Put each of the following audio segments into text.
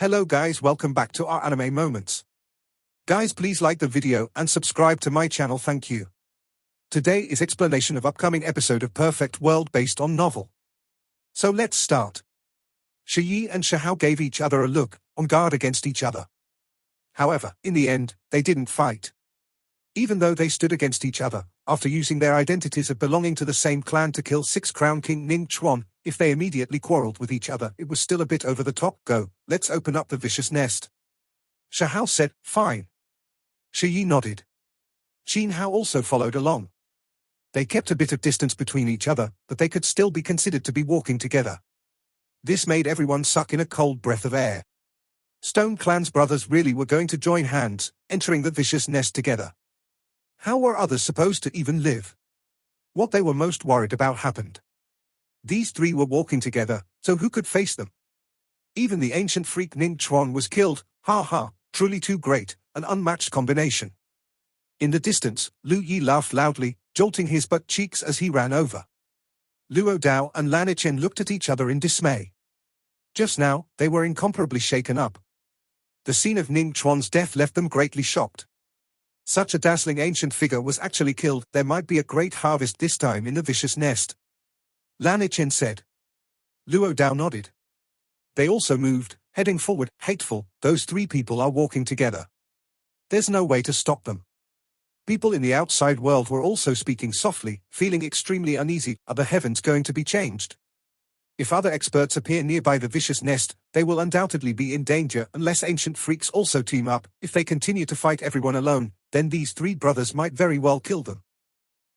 Hello guys, welcome back to our anime moments. Guys, please like the video and subscribe to my channel, thank you. Today is explanation of upcoming episode of Perfect World based on novel. So let's start. Shi and Xiahao gave each other a look, on guard against each other. However, in the end, they didn't fight. Even though they stood against each other, after using their identities of belonging to the same clan to kill 6 Crown King Ning Chuan, if they immediately quarreled with each other, it was still a bit over the top. Go, let's open up the vicious nest. Xiahao said, fine. Shi nodded. Qin Hao also followed along. They kept a bit of distance between each other, but they could still be considered to be walking together. This made everyone suck in a cold breath of air. Stone Clan's brothers really were going to join hands, entering the vicious nest together. How were others supposed to even live? What they were most worried about happened. These three were walking together, so who could face them? Even the ancient freak Ning Chuan was killed, truly too great, an unmatched combination. In the distance, Lu Yi laughed loudly, jolting his butt cheeks as he ran over. Luo Dao and Lan Yichen looked at each other in dismay. Just now, they were incomparably shaken up. The scene of Ning Chuan's death left them greatly shocked. Such a dazzling ancient figure was actually killed. There might be a great harvest this time in the vicious nest. Lan Yichen said. Luo Dao nodded. They also moved, heading forward. Hateful, those three people are walking together. There's no way to stop them. People in the outside world were also speaking softly, feeling extremely uneasy. Are the heavens going to be changed? If other experts appear nearby the vicious nest, they will undoubtedly be in danger unless ancient freaks also team up. If they continue to fight everyone alone, then these three brothers might very well kill them.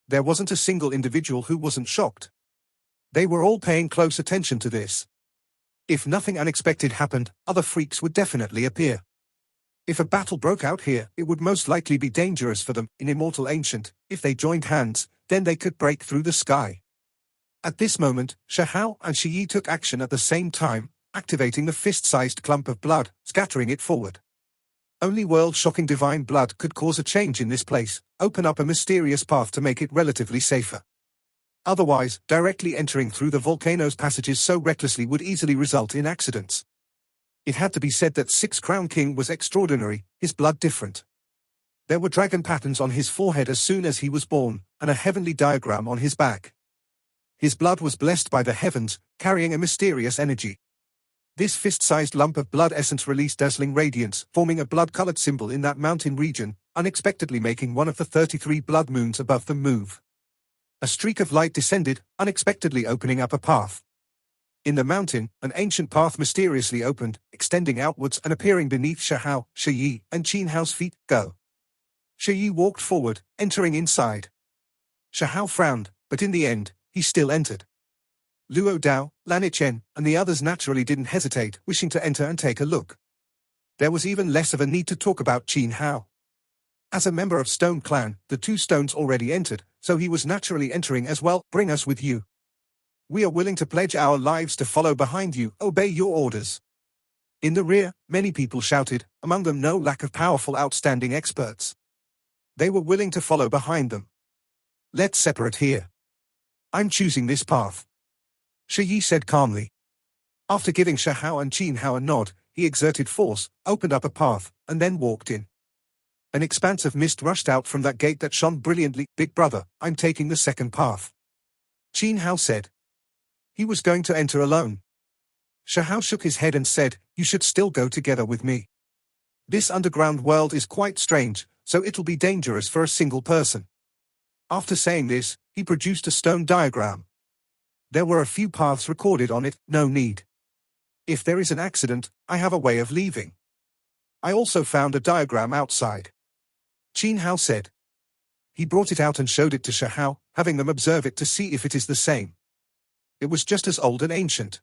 There wasn't a single individual who wasn't shocked. They were all paying close attention to this. If nothing unexpected happened, other freaks would definitely appear. If a battle broke out here, it would most likely be dangerous for them. In Immortal Ancient, if they joined hands, then they could break through the sky. At this moment, Xiahao and Shi took action at the same time, activating the fist-sized clump of blood, scattering it forward. Only world-shocking divine blood could cause a change in this place, open up a mysterious path to make it relatively safer. Otherwise, directly entering through the volcano's passages so recklessly would easily result in accidents. It had to be said that 6 Crown King was extraordinary, his blood different. There were dragon patterns on his forehead as soon as he was born, and a heavenly diagram on his back. His blood was blessed by the heavens, carrying a mysterious energy. This fist-sized lump of blood essence released dazzling radiance, forming a blood-colored symbol in that mountain region, unexpectedly making one of the 33 blood moons above them move. A streak of light descended, unexpectedly opening up a path. In the mountain, an ancient path mysteriously opened, extending outwards and appearing beneath Xiahao, Shi, and Qin Hao's feet. Go. Shi walked forward, entering inside. Xiahao frowned, but in the end, he still entered. Luo Dao, Lan Yichen, and the others naturally didn't hesitate, wishing to enter and take a look. There was even less of a need to talk about Qin Hao. As a member of Stone Clan, the two stones already entered, so he was naturally entering as well. Bring us with you. We are willing to pledge our lives to follow behind you, obey your orders. In the rear, many people shouted, among them no lack of powerful outstanding experts. They were willing to follow behind them. Let's separate here. I'm choosing this path. Shi said calmly. After giving Xiahao and Qin Hao a nod, he exerted force, opened up a path, and then walked in. An expanse of mist rushed out from that gate that shone brilliantly. Big brother, I'm taking the second path. Qin Hao said. He was going to enter alone. Xiahao shook his head and said, you should still go together with me. This underground world is quite strange, so it'll be dangerous for a single person. After saying this, he produced a stone diagram. There were a few paths recorded on it, no need. If there is an accident, I have a way of leaving. I also found a diagram outside. Qin Hao said. He brought it out and showed it to Xiahao, having them observe it to see if it is the same. It was just as old and ancient.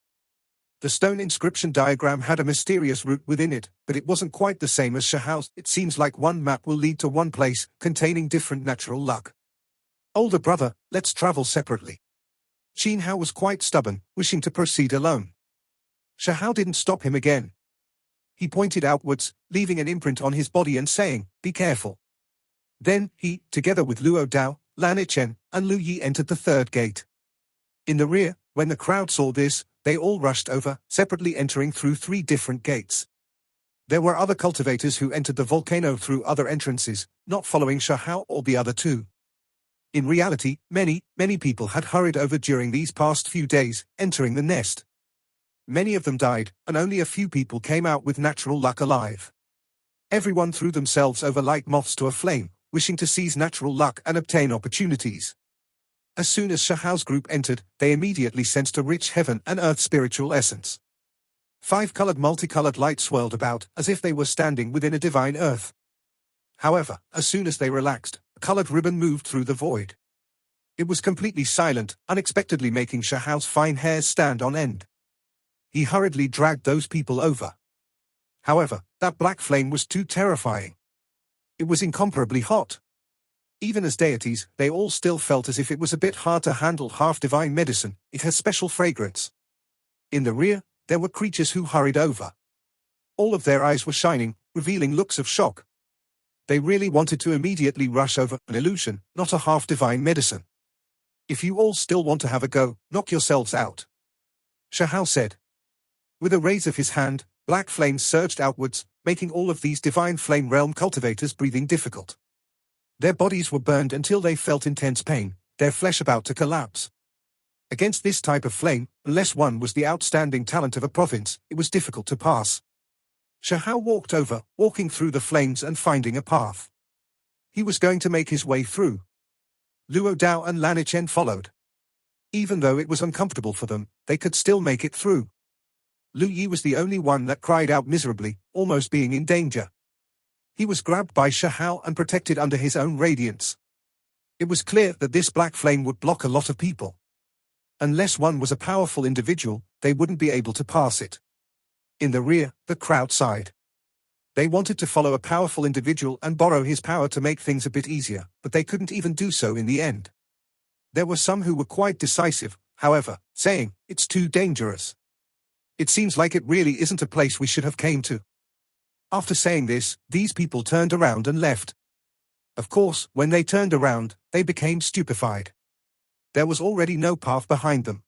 The stone inscription diagram had a mysterious route within it, but it wasn't quite the same as Xiao's. It seems like one map will lead to one place, containing different natural luck. Older brother, let's travel separately. Qin Hao was quite stubborn, wishing to proceed alone. Xiahao didn't stop him again. He pointed outwards, leaving an imprint on his body and saying, be careful. Then, he, together with Luo Dao, Lan Yichen, and Lu Yi entered the third gate. In the rear, when the crowd saw this, they all rushed over, separately entering through 3 different gates. There were other cultivators who entered the volcano through other entrances, not following Shahao or the other two. In reality, many people had hurried over during these past few days, entering the nest. Many of them died, and only a few people came out with natural luck alive. Everyone threw themselves over like moths to a flame, wishing to seize natural luck and obtain opportunities. As soon as Shahao's group entered, they immediately sensed a rich heaven and earth spiritual essence. 5-colored multicolored light swirled about, as if they were standing within a divine earth. However, as soon as they relaxed, a colored ribbon moved through the void. It was completely silent, unexpectedly making Shahao's fine hairs stand on end. He hurriedly dragged those people over. However, that black flame was too terrifying. It was incomparably hot. Even as deities, they all still felt as if it was a bit hard to handle half-divine medicine. It has special fragrance. In the rear, there were creatures who hurried over. All of their eyes were shining, revealing looks of shock. They really wanted to immediately rush over an illusion, not a half-divine medicine. If you all still want to have a go, knock yourselves out, Shahao said. With a raise of his hand, black flames surged outwards, making all of these divine flame realm cultivators breathing difficult. Their bodies were burned until they felt intense pain, their flesh about to collapse. Against this type of flame, unless one was the outstanding talent of a province, it was difficult to pass. Shahao walked over, walking through the flames and finding a path. He was going to make his way through. Luo Dao and Lanichen followed. Even though it was uncomfortable for them, they could still make it through. Lu Yi was the only one that cried out miserably, almost being in danger. He was grabbed by Shahao and protected under his own radiance. It was clear that this black flame would block a lot of people. Unless one was a powerful individual, they wouldn't be able to pass it. In the rear, the crowd sighed. They wanted to follow a powerful individual and borrow his power to make things a bit easier, but they couldn't even do so in the end. There were some who were quite decisive, however, saying, "It's too dangerous. It seems like it really isn't a place we should have came to." After saying this, these people turned around and left. Of course, when they turned around, they became stupefied. There was already no path behind them.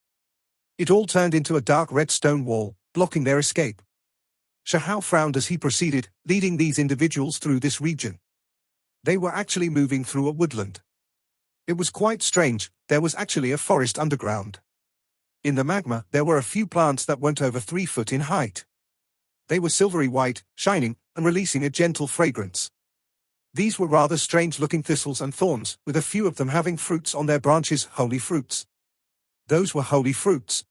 It all turned into a dark red stone wall, blocking their escape. Shahao frowned as he proceeded, leading these individuals through this region. They were actually moving through a woodland. It was quite strange, there was actually a forest underground. In the magma, there were a few plants that weren't over 3 feet in height. They were silvery white, shining, and releasing a gentle fragrance. These were rather strange-looking thistles and thorns, with a few of them having fruits on their branches, holy fruits. Those were holy fruits.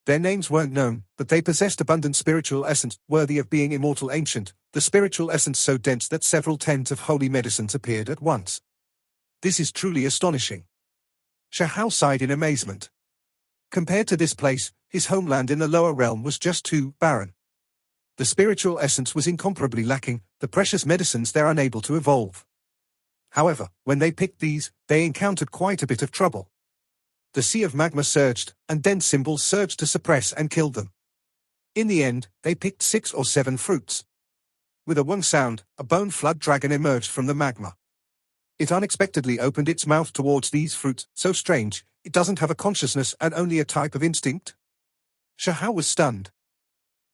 Their names weren't known, but they possessed abundant spiritual essence, worthy of being immortal ancient, the spiritual essence so dense that several tens of holy medicines appeared at once. This is truly astonishing. Shahao sighed in amazement. Compared to this place, his homeland in the lower realm was just too barren. The spiritual essence was incomparably lacking, the precious medicines they're unable to evolve. However, when they picked these, they encountered quite a bit of trouble. The sea of magma surged, and dense symbols surged to suppress and kill them. In the end, they picked 6 or 7 fruits. With a wong sound, a bone flood dragon emerged from the magma. It unexpectedly opened its mouth towards these fruits, so strange, it doesn't have a consciousness and only a type of instinct. Shahao was stunned.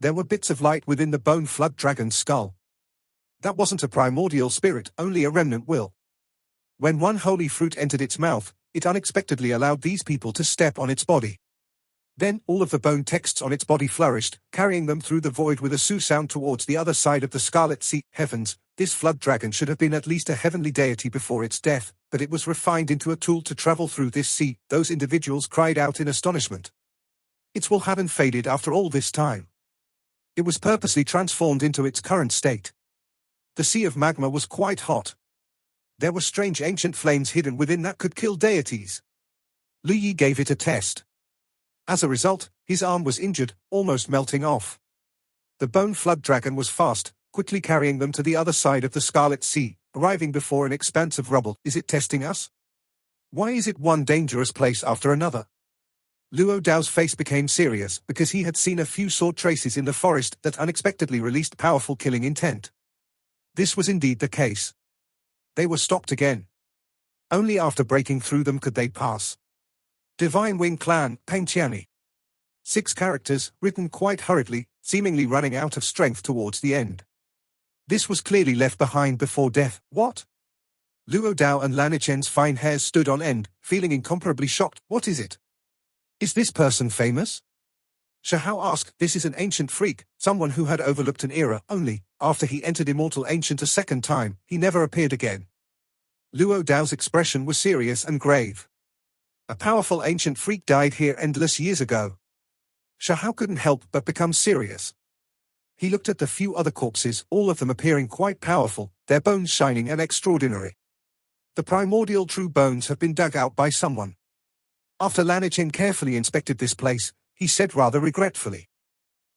There were bits of light within the bone flood dragon's skull. That wasn't a primordial spirit, only a remnant will. When one holy fruit entered its mouth, it unexpectedly allowed these people to step on its body. Then, all of the bone texts on its body flourished, carrying them through the void with a su sound towards the other side of the Scarlet Sea. Heavens, this flood dragon should have been at least a heavenly deity before its death, but it was refined into a tool to travel through this sea. Those individuals cried out in astonishment. Its will hadn't faded after all this time. It was purposely transformed into its current state. The sea of magma was quite hot. There were strange ancient flames hidden within that could kill deities. Lu Yi gave it a test. As a result, his arm was injured, almost melting off. The bone flood dragon was fast, quickly carrying them to the other side of the Scarlet Sea, arriving before an expanse of rubble. Is it testing us? Why is it one dangerous place after another? Luo Dao's face became serious because he had seen a few sword traces in the forest that unexpectedly released powerful killing intent. This was indeed the case. They were stopped again. Only after breaking through them could they pass. Divine Wing Clan, Pengqiani. 6 characters, written quite hurriedly, seemingly running out of strength towards the end. This was clearly left behind before death. What? Luo Dao and Lanichen's fine hairs stood on end, feeling incomparably shocked. What is it? Is this person famous? Shahao asked. This is an ancient freak, someone who had overlooked an era. Only, after he entered Immortal Ancient a second time, he never appeared again. Luo Dao's expression was serious and grave. A powerful ancient freak died here endless years ago. Shahao couldn't help but become serious. He looked at the few other corpses, all of them appearing quite powerful, their bones shining and extraordinary. The primordial true bones have been dug out by someone. After Lanichen carefully inspected this place, he said rather regretfully.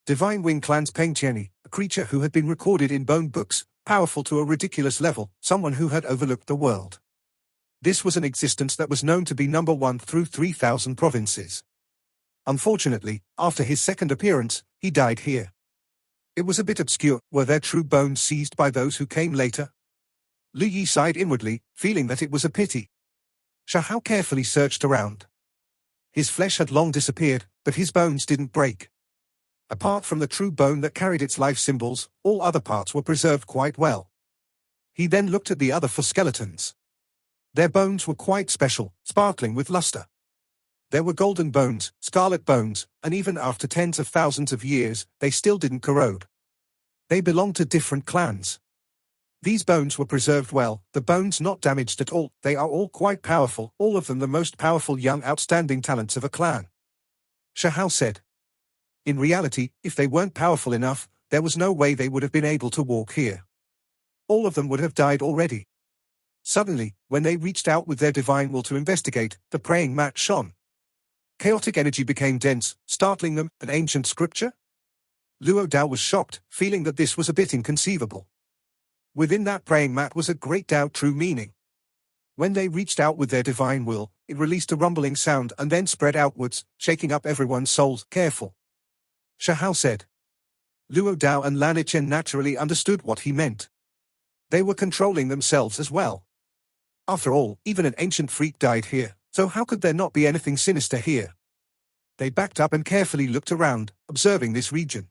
Divine Wing Clan's Peng Tianyi, a creature who had been recorded in bone books, powerful to a ridiculous level, someone who had overlooked the world. This was an existence that was known to be number 1 through 3,000 provinces. Unfortunately, after his second appearance, he died here. It was a bit obscure. Were their true bones seized by those who came later? Lu Yi sighed inwardly, feeling that it was a pity. Shahao carefully searched around. His flesh had long disappeared, but his bones didn't break. Apart from the true bone that carried its life symbols, all other parts were preserved quite well. He then looked at the other 4 skeletons. Their bones were quite special, sparkling with luster. There were golden bones, scarlet bones, and even after tens of thousands of years, they still didn't corrode. They belonged to different clans. These bones were preserved well, the bones not damaged at all. They are all quite powerful, all of them the most powerful young outstanding talents of a clan. Shahao said. In reality, if they weren't powerful enough, there was no way they would have been able to walk here. All of them would have died already. Suddenly, when they reached out with their divine will to investigate, the praying mat shone. Chaotic energy became dense, startling them. An ancient scripture? Luo Dao was shocked, feeling that this was a bit inconceivable. Within that praying mat was a great Dao true meaning. When they reached out with their divine will, it released a rumbling sound and then spread outwards, shaking up everyone's souls. Careful. Shahao said. Luo Dao and Lanichen naturally understood what he meant. They were controlling themselves as well. After all, even an ancient freak died here, so how could there not be anything sinister here? They backed up and carefully looked around, observing this region.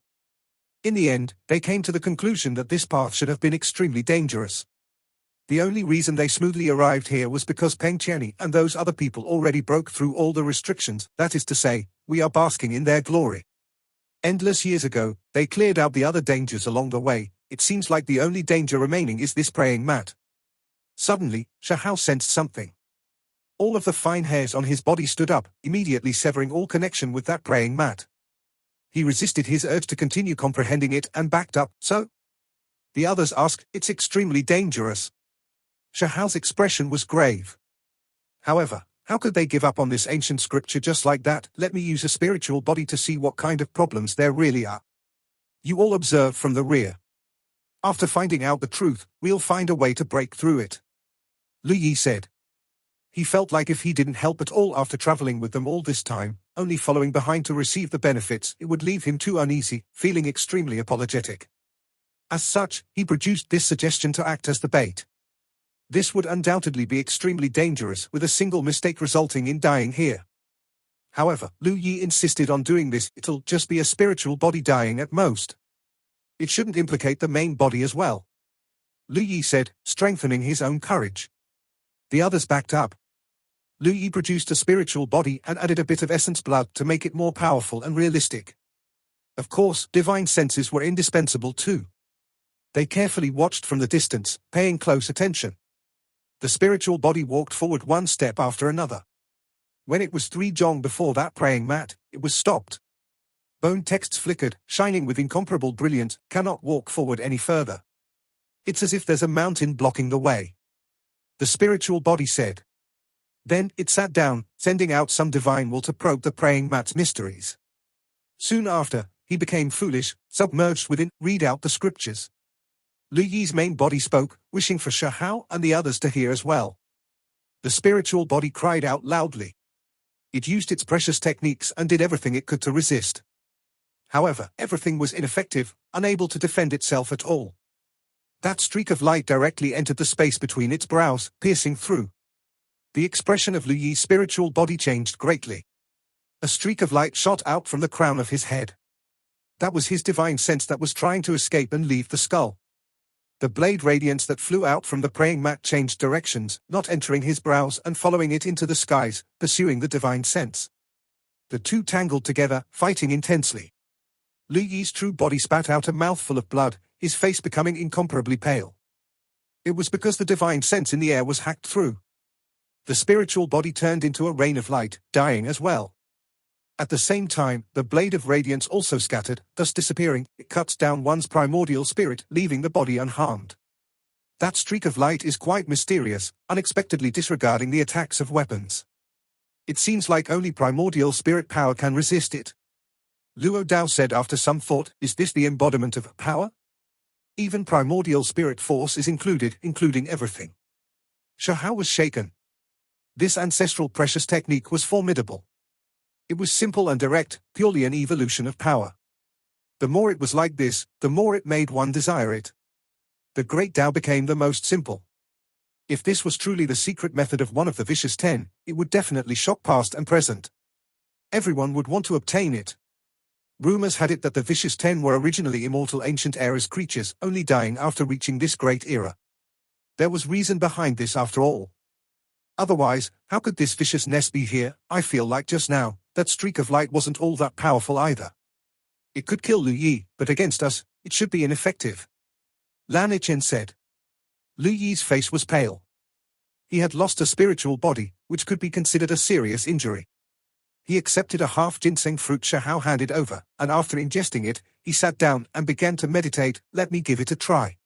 In the end, they came to the conclusion that this path should have been extremely dangerous. The only reason they smoothly arrived here was because Peng Tianyi and those other people already broke through all the restrictions, that is to say, we are basking in their glory. Endless years ago, they cleared out the other dangers along the way. It seems like the only danger remaining is this praying mat. Suddenly, Shahao sensed something. All of the fine hairs on his body stood up, immediately severing all connection with that praying mat. He resisted his urge to continue comprehending it and backed up. So? The others asked. It's extremely dangerous. Shahao's expression was grave. However, how could they give up on this ancient scripture just like that? Let me use a spiritual body to see what kind of problems there really are. You all observe from the rear. After finding out the truth, we'll find a way to break through it. Lu Yi said. He felt like if he didn't help at all after traveling with them all this time, only following behind to receive the benefits, it would leave him too uneasy, feeling extremely apologetic. As such, he produced this suggestion to act as the bait. This would undoubtedly be extremely dangerous, with a single mistake resulting in dying here. However, Lu Yi insisted on doing this. It'll just be a spiritual body dying at most. It shouldn't implicate the main body as well. Lu Yi said, strengthening his own courage. The others backed up. Lu Yi produced a spiritual body and added a bit of essence blood to make it more powerful and realistic. Of course, divine senses were indispensable too. They carefully watched from the distance, paying close attention. The spiritual body walked forward one step after another. When it was 3 jong before that praying mat, it was stopped. Bone texts flickered, shining with incomparable brilliance. Cannot walk forward any further. It's as if there's a mountain blocking the way. The spiritual body said. Then, it sat down, sending out some divine will to probe the praying mat's mysteries. Soon after, he became foolish, submerged within, read out the scriptures. Lu Yi's main body spoke, wishing for Shahao and the others to hear as well. The spiritual body cried out loudly. It used its precious techniques and did everything it could to resist. However, everything was ineffective, unable to defend itself at all. That streak of light directly entered the space between its brows, piercing through. The expression of Lu Yi's spiritual body changed greatly. A streak of light shot out from the crown of his head. That was his divine sense that was trying to escape and leave the skull. The blade radiance that flew out from the praying mat changed directions, not entering his brows and following it into the skies, pursuing the divine sense. The two tangled together, fighting intensely. Lu Yi's true body spat out a mouthful of blood, his face becoming incomparably pale. It was because the divine sense in the air was hacked through. The spiritual body turned into a rain of light, dying as well. At the same time, the blade of radiance also scattered, thus disappearing. It cuts down one's primordial spirit, leaving the body unharmed. That streak of light is quite mysterious, unexpectedly disregarding the attacks of weapons. It seems like only primordial spirit power can resist it. Luo Dao said after some thought, is this the embodiment of power? Even primordial spirit force is included, including everything. Shahao was shaken. This ancestral precious technique was formidable. It was simple and direct, purely an evolution of power. The more it was like this, the more it made one desire it. The Great Tao became the most simple. If this was truly the secret method of one of the Vicious 10, it would definitely shock past and present. Everyone would want to obtain it. Rumors had it that the Vicious 10 were originally immortal ancient era's creatures, only dying after reaching this great era. There was reason behind this after all. Otherwise, how could this vicious nest be here? I feel like just now, that streak of light wasn't all that powerful either. It could kill Lu Yi, but against us, it should be ineffective. Lan Ichen said. Lu Yi's face was pale. He had lost a spiritual body, which could be considered a serious injury. He accepted a half ginseng fruit Shahao handed over, and after ingesting it, he sat down and began to meditate. Let me give it a try.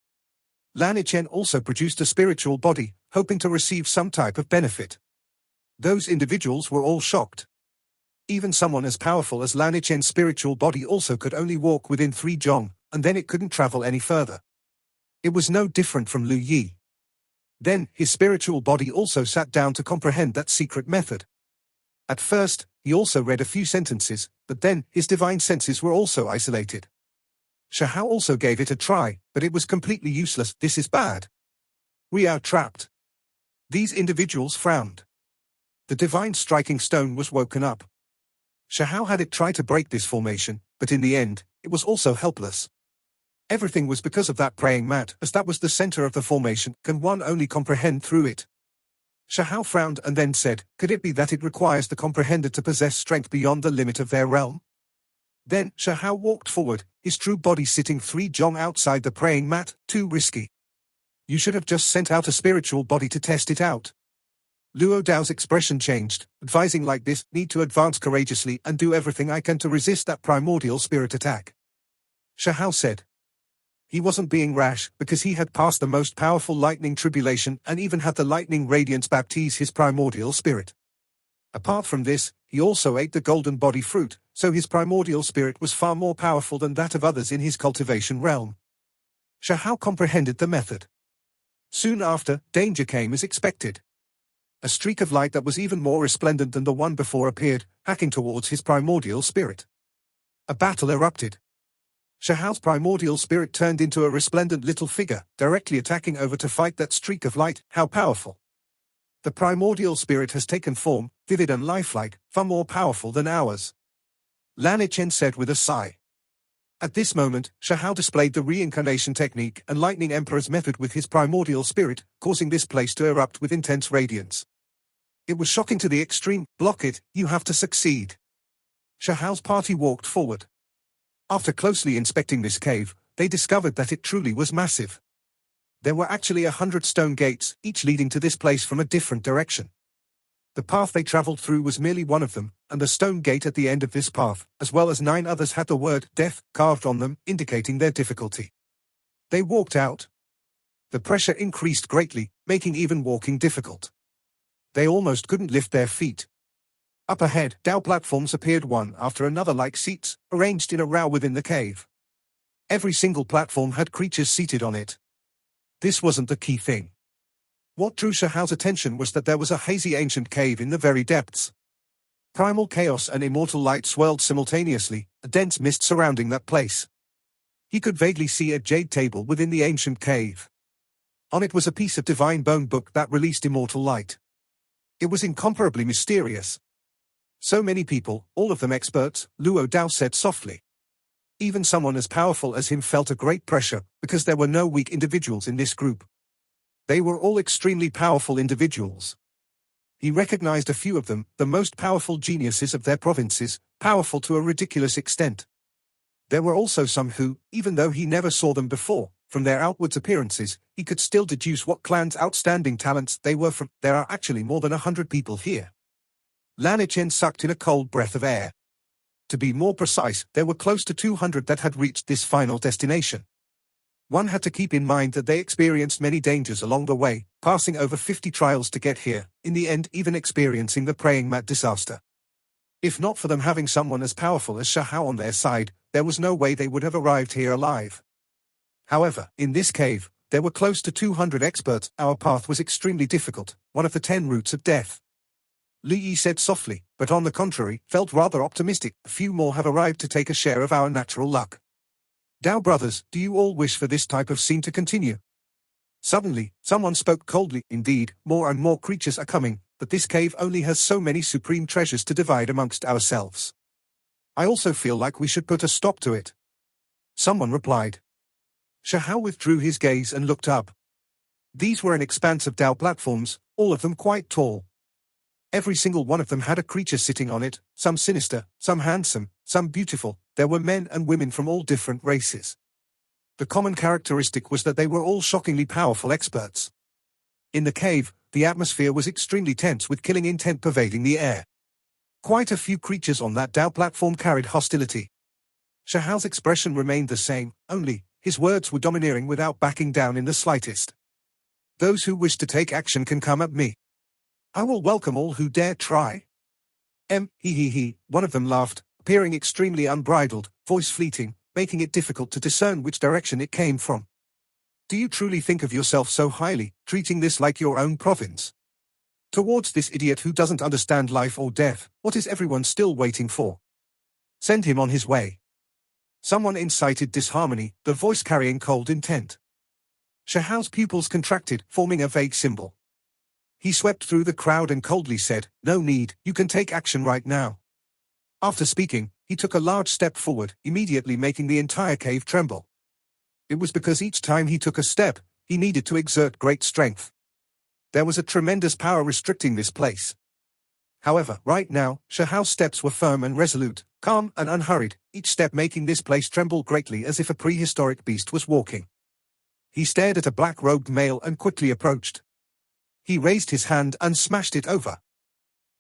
Lan Ichen also produced a spiritual body, hoping to receive some type of benefit. Those individuals were all shocked. Even someone as powerful as Lan Ichen's spiritual body also could only walk within 3 zhong, and then it couldn't travel any further. It was no different from Lu Yi. Then, his spiritual body also sat down to comprehend that secret method. At first, he also read a few sentences, but then, his divine senses were also isolated. Shahao also gave it a try, but it was completely useless. This is bad. We are trapped. These individuals frowned. The divine striking stone was woken up. Shahao had it try to break this formation, but in the end, it was also helpless. Everything was because of that praying mat, as that was the center of the formation. Can one only comprehend through it? Shahao frowned and then said, could it be that it requires the comprehender to possess strength beyond the limit of their realm? Then, Shahao walked forward, his true body sitting 3 zhong outside the praying mat. Too risky. You should have just sent out a spiritual body to test it out. Luo Dao's expression changed, advising like this, need to advance courageously and do everything I can to resist that primordial spirit attack. Shahao said. He wasn't being rash, because he had passed the most powerful lightning tribulation and even had the lightning radiance baptize his primordial spirit. Apart from this, he also ate the golden body fruit, so his primordial spirit was far more powerful than that of others in his cultivation realm. Shahao comprehended the method. Soon after, danger came as expected. A streak of light that was even more resplendent than the one before appeared, hacking towards his primordial spirit. A battle erupted. Shahao's primordial spirit turned into a resplendent little figure, directly attacking over to fight that streak of light. How powerful! The primordial spirit has taken form, vivid and lifelike, far more powerful than ours. Lan Ichen said with a sigh. At this moment, Shahao displayed the reincarnation technique and Lightning Emperor's method with his primordial spirit, causing this place to erupt with intense radiance. It was shocking to the extreme. Block it, you have to succeed. Shahao's party walked forward. After closely inspecting this cave, they discovered that it truly was massive. There were actually 100 stone gates, each leading to this place from a different direction. The path they traveled through was merely one of them, and the stone gate at the end of this path, as well as 9 others had the word death carved on them, indicating their difficulty. They walked out. The pressure increased greatly, making even walking difficult. They almost couldn't lift their feet. Up ahead, Dao platforms appeared one after another like seats, arranged in a row within the cave. Every single platform had creatures seated on it. This wasn't the key thing. What drew Shahao's attention was that there was a hazy ancient cave in the very depths. Primal chaos and immortal light swirled simultaneously, a dense mist surrounding that place. He could vaguely see a jade table within the ancient cave. On it was a piece of divine bone book that released immortal light. It was incomparably mysterious. So many people, all of them experts, Luo Dao said softly. Even someone as powerful as him felt a great pressure, because there were no weak individuals in this group. They were all extremely powerful individuals. He recognized a few of them, the most powerful geniuses of their provinces, powerful to a ridiculous extent. There were also some who, even though he never saw them before, from their outward appearances, he could still deduce what clan's outstanding talents they were from. There are actually more than 100 people here. Lanichen sucked in a cold breath of air. To be more precise, there were close to 200 that had reached this final destination. One had to keep in mind that they experienced many dangers along the way, passing over 50 trials to get here, in the end even experiencing the praying mat disaster. If not for them having someone as powerful as Shahao on their side, there was no way they would have arrived here alive. However, in this cave, there were close to 200 experts. Our path was extremely difficult, one of the 10 routes of death. Li Yi said softly, but on the contrary, felt rather optimistic. A few more have arrived to take a share of our natural luck. Dao brothers, do you all wish for this type of scene to continue? Suddenly, someone spoke coldly. Indeed, more and more creatures are coming, but this cave only has so many supreme treasures to divide amongst ourselves. I also feel like we should put a stop to it. Someone replied. Shahao withdrew his gaze and looked up. These were an expanse of Dao platforms, all of them quite tall. Every single one of them had a creature sitting on it, some sinister, some handsome, some beautiful. There were men and women from all different races. The common characteristic was that they were all shockingly powerful experts. In the cave, the atmosphere was extremely tense with killing intent pervading the air. Quite a few creatures on that Dao platform carried hostility. Shahao's expression remained the same, only, his words were domineering without backing down in the slightest. Those who wish to take action can come at me. I will welcome all who dare try. One of them laughed, appearing extremely unbridled, voice fleeting, making it difficult to discern which direction it came from. Do you truly think of yourself so highly, treating this like your own province? Towards this idiot who doesn't understand life or death, what is everyone still waiting for? Send him on his way. Someone incited disharmony, the voice carrying cold intent. Shahao's pupils contracted, forming a vague symbol. He swept through the crowd and coldly said, "No need, you can take action right now." After speaking, he took a large step forward, immediately making the entire cave tremble. It was because each time he took a step, he needed to exert great strength. There was a tremendous power restricting this place. However, right now, Shahao's steps were firm and resolute, calm and unhurried, each step making this place tremble greatly as if a prehistoric beast was walking. He stared at a black-robed male and quickly approached. He raised his hand and smashed it over.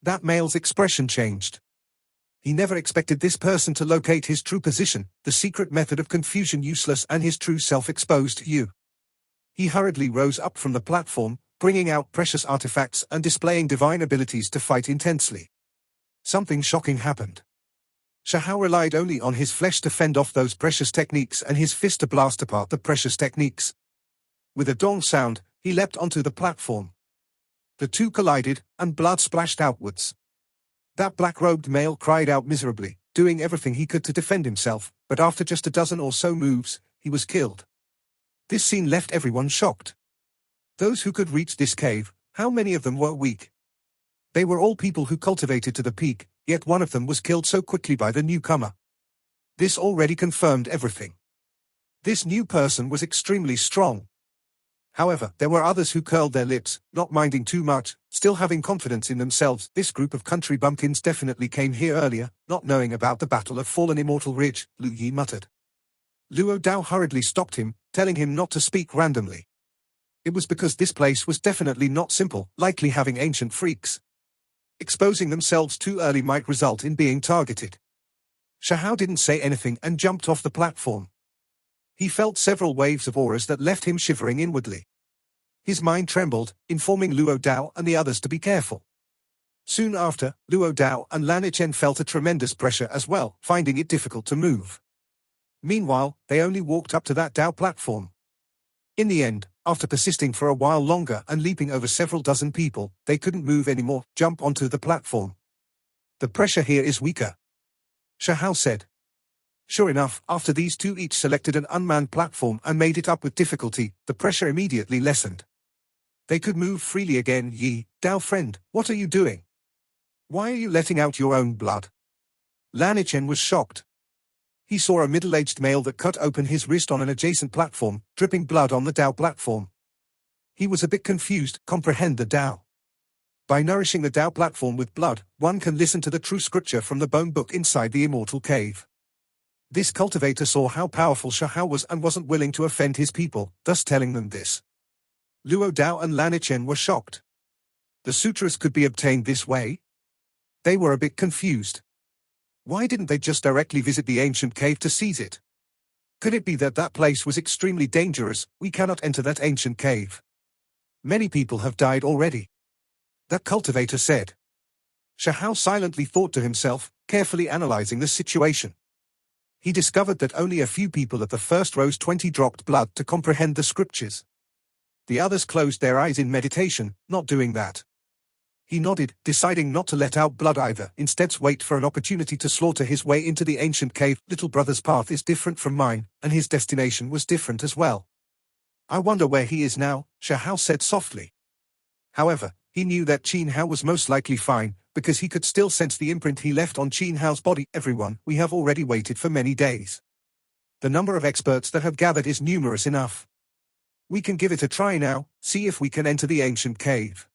That male's expression changed. He never expected this person to locate his true position, the secret method of confusion useless and his true self exposed to you. He hurriedly rose up from the platform, bringing out precious artifacts and displaying divine abilities to fight intensely. Something shocking happened. Shahao relied only on his flesh to fend off those precious techniques and his fist to blast apart the precious techniques. With a dong sound, he leapt onto the platform. The two collided, and blood splashed outwards. That black-robed male cried out miserably, doing everything he could to defend himself, but after just a dozen or so moves, he was killed. This scene left everyone shocked. Those who could reach this cave, how many of them were weak? They were all people who cultivated to the peak, yet one of them was killed so quickly by the newcomer. This already confirmed everything. This new person was extremely strong. However, there were others who curled their lips, not minding too much, still having confidence in themselves. This group of country bumpkins definitely came here earlier, not knowing about the battle of Fallen Immortal Ridge, Lu Yi muttered. Luo Dao hurriedly stopped him, telling him not to speak randomly. It was because this place was definitely not simple, likely having ancient freaks. Exposing themselves too early might result in being targeted. Shahao didn't say anything and jumped off the platform. He felt several waves of auras that left him shivering inwardly. His mind trembled, informing Luo Dao and the others to be careful. Soon after, Luo Dao and Lanichen felt a tremendous pressure as well, finding it difficult to move. Meanwhile, they only walked up to that Dao platform. In the end, after persisting for a while longer and leaping over several dozen people, they couldn't move anymore, jump onto the platform. The pressure here is weaker, Shahao said. Sure enough, after these two each selected an unmanned platform and made it up with difficulty, the pressure immediately lessened. They could move freely again. Yi, Dao friend, what are you doing? Why are you letting out your own blood? Lanichen was shocked. He saw a middle-aged male that cut open his wrist on an adjacent platform, dripping blood on the Tao platform. He was a bit confused. Comprehend the Tao. By nourishing the Tao platform with blood, one can listen to the true scripture from the bone book inside the immortal cave. This cultivator saw how powerful Shahao was and wasn't willing to offend his people, thus telling them this. Luo Dao and Lanichen were shocked. The sutras could be obtained this way? They were a bit confused. Why didn't they just directly visit the ancient cave to seize it? Could it be that that place was extremely dangerous? We cannot enter that ancient cave. Many people have died already. That cultivator said. Shahao silently thought to himself, carefully analyzing the situation. He discovered that only a few people at the first row's 20 dropped blood to comprehend the scriptures. The others closed their eyes in meditation, not doing that. He nodded, deciding not to let out blood either, instead wait for an opportunity to slaughter his way into the ancient cave. Little brother's path is different from mine, and his destination was different as well. I wonder where he is now, Shahao said softly. However, he knew that Qin Hao was most likely fine, because he could still sense the imprint he left on Qin Hao's body. Everyone, we have already waited for many days. The number of experts that have gathered is numerous enough. We can give it a try now, see if we can enter the ancient cave.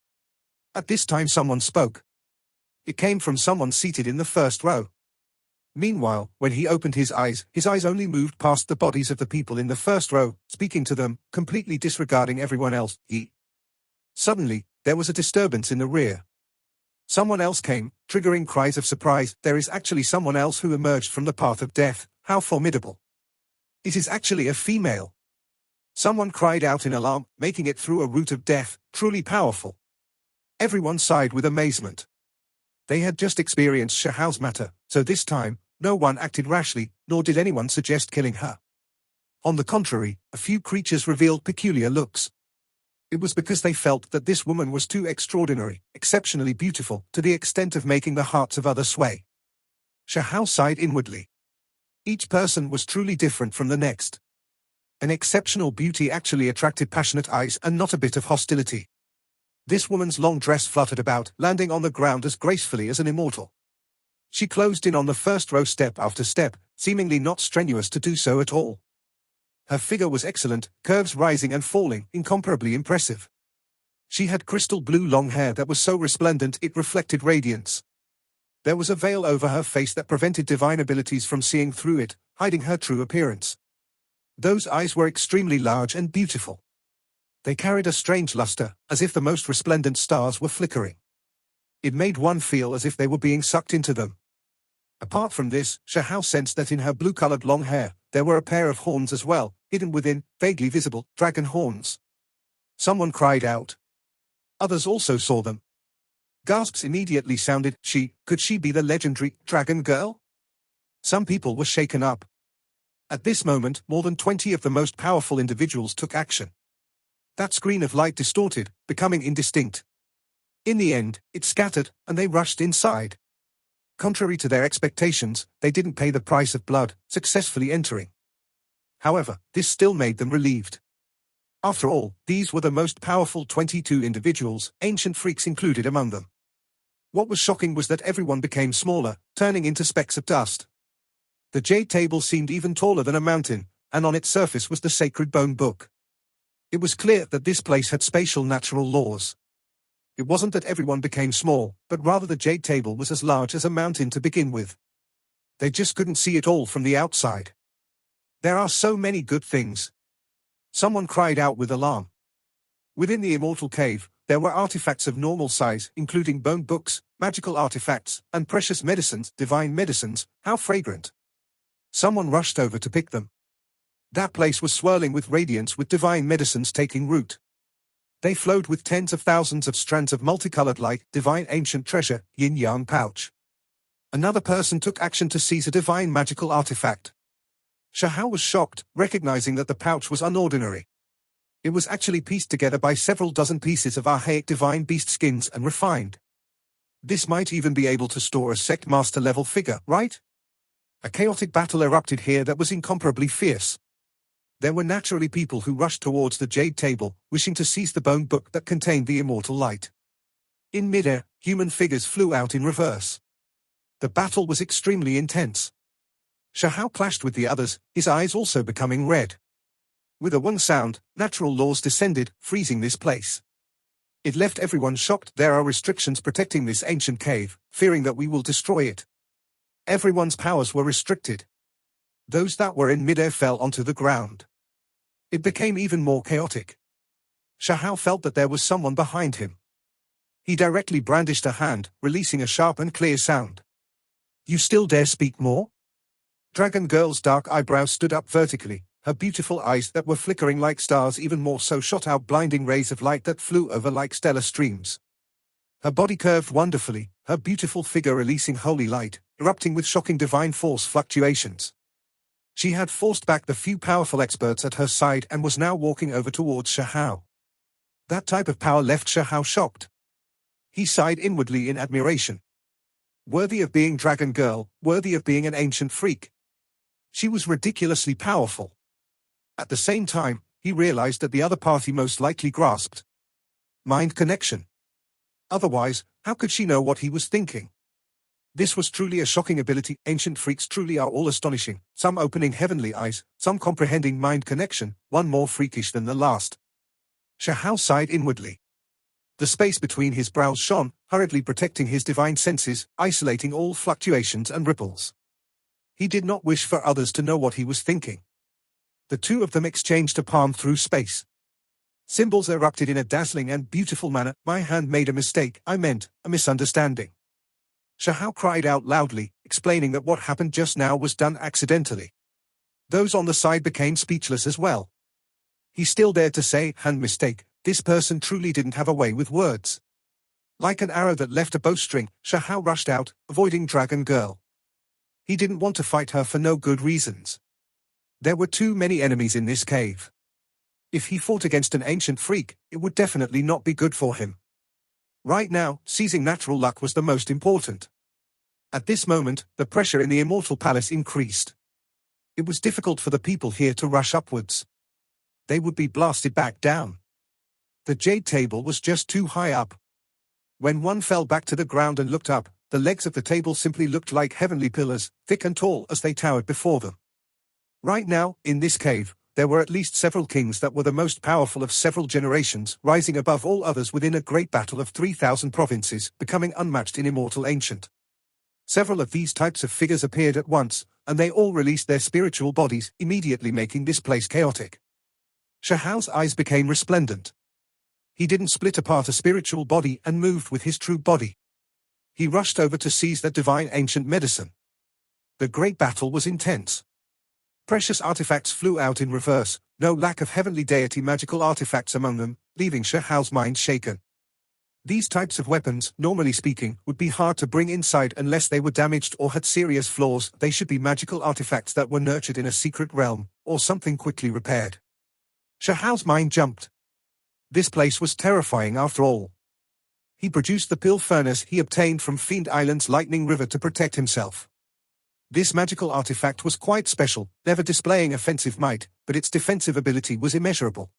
At this time someone spoke. It came from someone seated in the first row. Meanwhile, when he opened his eyes only moved past the bodies of the people in the first row, speaking to them, completely disregarding everyone else. Suddenly, there was a disturbance in the rear. Someone else came, triggering cries of surprise. There is actually someone else who emerged from the path of death. How formidable. It is actually a female. Someone cried out in alarm, making it through a route of death, truly powerful. Everyone sighed with amazement. They had just experienced Shahao's matter, so this time, no one acted rashly, nor did anyone suggest killing her. On the contrary, a few creatures revealed peculiar looks. It was because they felt that this woman was too extraordinary, exceptionally beautiful, to the extent of making the hearts of others sway. Shahao sighed inwardly. Each person was truly different from the next. An exceptional beauty actually attracted passionate eyes and not a bit of hostility. This woman's long dress fluttered about, landing on the ground as gracefully as an immortal. She closed in on the first row step after step, seemingly not strenuous to do so at all. Her figure was excellent, curves rising and falling, incomparably impressive. She had crystal blue long hair that was so resplendent it reflected radiance. There was a veil over her face that prevented divine abilities from seeing through it, hiding her true appearance. Those eyes were extremely large and beautiful. They carried a strange luster, as if the most resplendent stars were flickering. It made one feel as if they were being sucked into them. Apart from this, Shahao sensed that in her blue-colored long hair, there were a pair of horns as well, hidden within, vaguely visible, dragon horns. Someone cried out. Others also saw them. Gasps immediately sounded. Could she be the legendary dragon girl? Some people were shaken up. At this moment, more than 20 of the most powerful individuals took action. That screen of light distorted, becoming indistinct. In the end, it scattered, and they rushed inside. Contrary to their expectations, they didn't pay the price of blood, successfully entering. However, this still made them relieved. After all, these were the most powerful 22 individuals, ancient freaks included among them. What was shocking was that everyone became smaller, turning into specks of dust. The jade table seemed even taller than a mountain, and on its surface was the sacred bone book. It was clear that this place had spatial natural laws. It wasn't that everyone became small, but rather the jade table was as large as a mountain to begin with. They just couldn't see it all from the outside. There are so many good things. Someone cried out with alarm. Within the immortal cave, there were artifacts of normal size, including bone books, magical artifacts, and precious medicines, divine medicines. How fragrant. Someone rushed over to pick them. That place was swirling with radiance, with divine medicines taking root. They flowed with tens of thousands of strands of multicolored light, divine ancient treasure, yin-yang pouch. Another person took action to seize a divine magical artifact. Shahao was shocked, recognizing that the pouch was unordinary. It was actually pieced together by several dozen pieces of archaic divine beast skins and refined. This might even be able to store a sect master level figure, right? A chaotic battle erupted here that was incomparably fierce. There were naturally people who rushed towards the jade table, wishing to seize the bone book that contained the immortal light. In midair, human figures flew out in reverse. The battle was extremely intense. Shahao clashed with the others, his eyes also becoming red. With a one sound, natural laws descended, freezing this place. It left everyone shocked. There are restrictions protecting this ancient cave, fearing that we will destroy it. Everyone's powers were restricted. Those that were in midair fell onto the ground. It became even more chaotic. Shahao felt that there was someone behind him. He directly brandished a hand, releasing a sharp and clear sound. "You still dare speak more?" Dragon Girl's dark eyebrows stood up vertically, her beautiful eyes that were flickering like stars even more so shot out blinding rays of light that flew over like stellar streams. Her body curved wonderfully, her beautiful figure releasing holy light, erupting with shocking divine force fluctuations. She had forced back the few powerful experts at her side and was now walking over towards Shahao. That type of power left Shahao shocked. He sighed inwardly in admiration. Worthy of being Dragon Girl, worthy of being an ancient freak. She was ridiculously powerful. At the same time, he realized that the other party most likely grasped mind connection. Otherwise, how could she know what he was thinking? This was truly a shocking ability. Ancient freaks truly are all astonishing, some opening heavenly eyes, some comprehending mind connection, one more freakish than the last. Shahao sighed inwardly. The space between his brows shone, hurriedly protecting his divine senses, isolating all fluctuations and ripples. He did not wish for others to know what he was thinking. The two of them exchanged a palm through space. Symbols erupted in a dazzling and beautiful manner. "My hand made a mistake. I meant, a misunderstanding." Shahao cried out loudly, explaining that what happened just now was done accidentally. Those on the side became speechless as well. He still dared to say, hand mistake. This person truly didn't have a way with words. Like an arrow that left a bowstring, Shahao rushed out, avoiding Dragon Girl. He didn't want to fight her for no good reasons. There were too many enemies in this cave. If he fought against an ancient freak, it would definitely not be good for him. Right now, seizing natural luck was the most important. At this moment, the pressure in the Immortal Palace increased. It was difficult for the people here to rush upwards. They would be blasted back down. The jade table was just too high up. When one fell back to the ground and looked up, the legs of the table simply looked like heavenly pillars, thick and tall as they towered before them. Right now, in this cave, there were at least several kings that were the most powerful of several generations, rising above all others within a great battle of 3,000 provinces, becoming unmatched in Immortal Ancient. Several of these types of figures appeared at once, and they all released their spiritual bodies, immediately making this place chaotic. Shahao's eyes became resplendent. He didn't split apart a spiritual body and moved with his true body. He rushed over to seize that divine ancient medicine. The great battle was intense. Precious artifacts flew out in reverse, no lack of heavenly deity magical artifacts among them, leaving Shahao's mind shaken. These types of weapons, normally speaking, would be hard to bring inside unless they were damaged or had serious flaws. They should be magical artifacts that were nurtured in a secret realm, or something quickly repaired. Shahao's mind jumped. This place was terrifying after all. He produced the pill furnace he obtained from Fiend Island's lightning river to protect himself. This magical artifact was quite special, never displaying offensive might, but its defensive ability was immeasurable.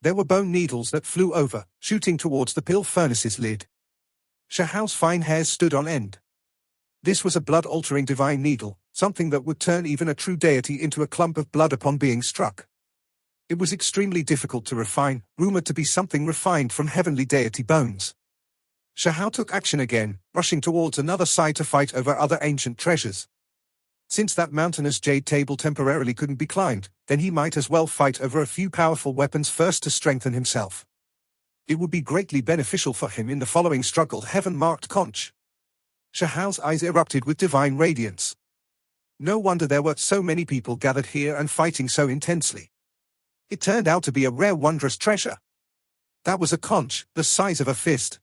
There were bone needles that flew over, shooting towards the pill furnace's lid. Shahao's fine hairs stood on end. This was a blood-altering divine needle, something that would turn even a true deity into a clump of blood upon being struck. It was extremely difficult to refine, rumored to be something refined from heavenly deity bones. Shahao took action again, rushing towards another side to fight over other ancient treasures. Since that mountainous jade table temporarily couldn't be climbed, then he might as well fight over a few powerful weapons first to strengthen himself. It would be greatly beneficial for him in the following struggle. Heaven-marked conch. Shahao's eyes erupted with divine radiance. No wonder there were so many people gathered here and fighting so intensely. It turned out to be a rare wondrous treasure. That was a conch, the size of a fist.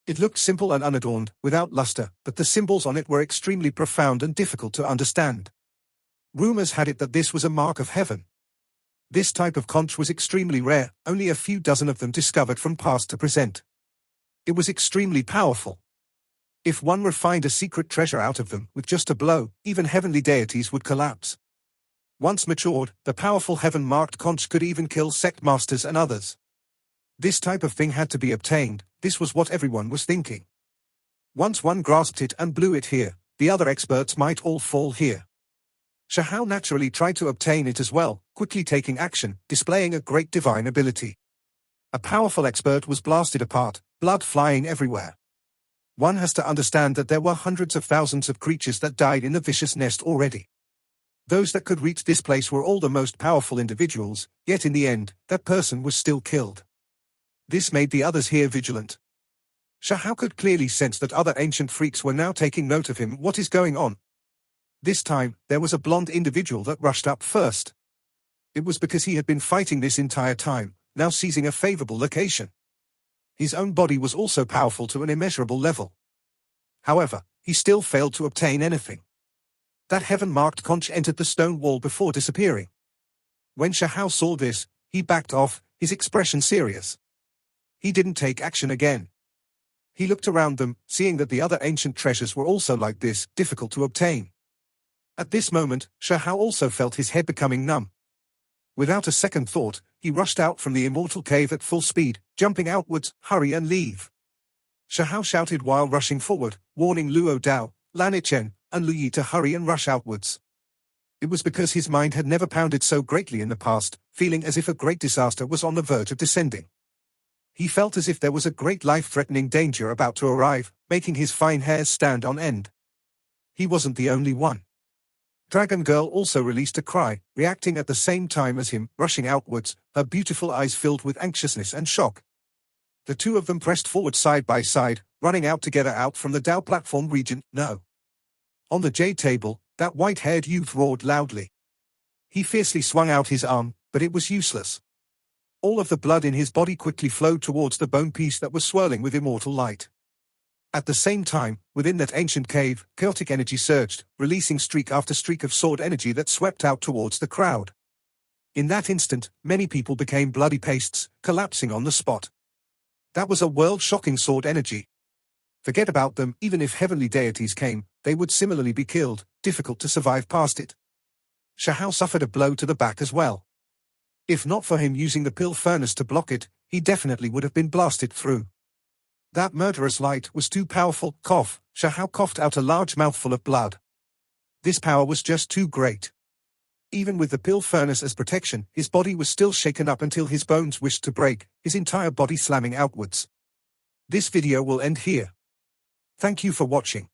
It looked simple and unadorned, without luster, but the symbols on it were extremely profound and difficult to understand. Rumors had it that this was a mark of heaven. This type of conch was extremely rare, only a few dozen of them discovered from past to present. It was extremely powerful. If one refined a secret treasure out of them with just a blow, even heavenly deities would collapse. Once matured, the powerful heaven-marked conch could even kill sect masters and others. This type of thing had to be obtained. This was what everyone was thinking. Once one grasped it and blew it here, the other experts might all fall here. Shahao naturally tried to obtain it as well, quickly taking action, displaying a great divine ability. A powerful expert was blasted apart, blood flying everywhere. One has to understand that there were hundreds of thousands of creatures that died in the vicious nest already. Those that could reach this place were all the most powerful individuals, yet in the end, that person was still killed. This made the others here vigilant. Shahao could clearly sense that other ancient freaks were now taking note of him. What is going on? This time, there was a blonde individual that rushed up first. It was because he had been fighting this entire time, now seizing a favorable location. His own body was also powerful to an immeasurable level. However, he still failed to obtain anything. That heaven-marked conch entered the stone wall before disappearing. When Shahao saw this, he backed off, his expression serious. He didn't take action again. He looked around them, seeing that the other ancient treasures were also like this, difficult to obtain. At this moment, Shahao also felt his head becoming numb. Without a second thought, he rushed out from the immortal cave at full speed, jumping outwards, hurry and leave. Shahao shouted while rushing forward, warning Luo Dao, Lanichen, and Lu Yi to hurry and rush outwards. It was because his mind had never pounded so greatly in the past, feeling as if a great disaster was on the verge of descending. He felt as if there was a great life-threatening danger about to arrive, making his fine hairs stand on end. He wasn't the only one. Dragon Girl also released a cry, reacting at the same time as him, rushing outwards, her beautiful eyes filled with anxiousness and shock. The two of them pressed forward side by side, running out together out from the Dao platform region. No. On the jade table, that white-haired youth roared loudly. He fiercely swung out his arm, but it was useless. All of the blood in his body quickly flowed towards the bone piece that was swirling with immortal light. At the same time, within that ancient cave, chaotic energy surged, releasing streak after streak of sword energy that swept out towards the crowd. In that instant, many people became bloody pastes, collapsing on the spot. That was a world-shocking sword energy. Forget about them, even if heavenly deities came, they would similarly be killed, difficult to survive past it. Shahao suffered a blow to the back as well. If not for him using the pill furnace to block it, he definitely would have been blasted through. That murderous light was too powerful. Cough. Shahao coughed out a large mouthful of blood. This power was just too great. Even with the pill furnace as protection, his body was still shaken up until his bones wished to break, his entire body slamming outwards. This video will end here. Thank you for watching.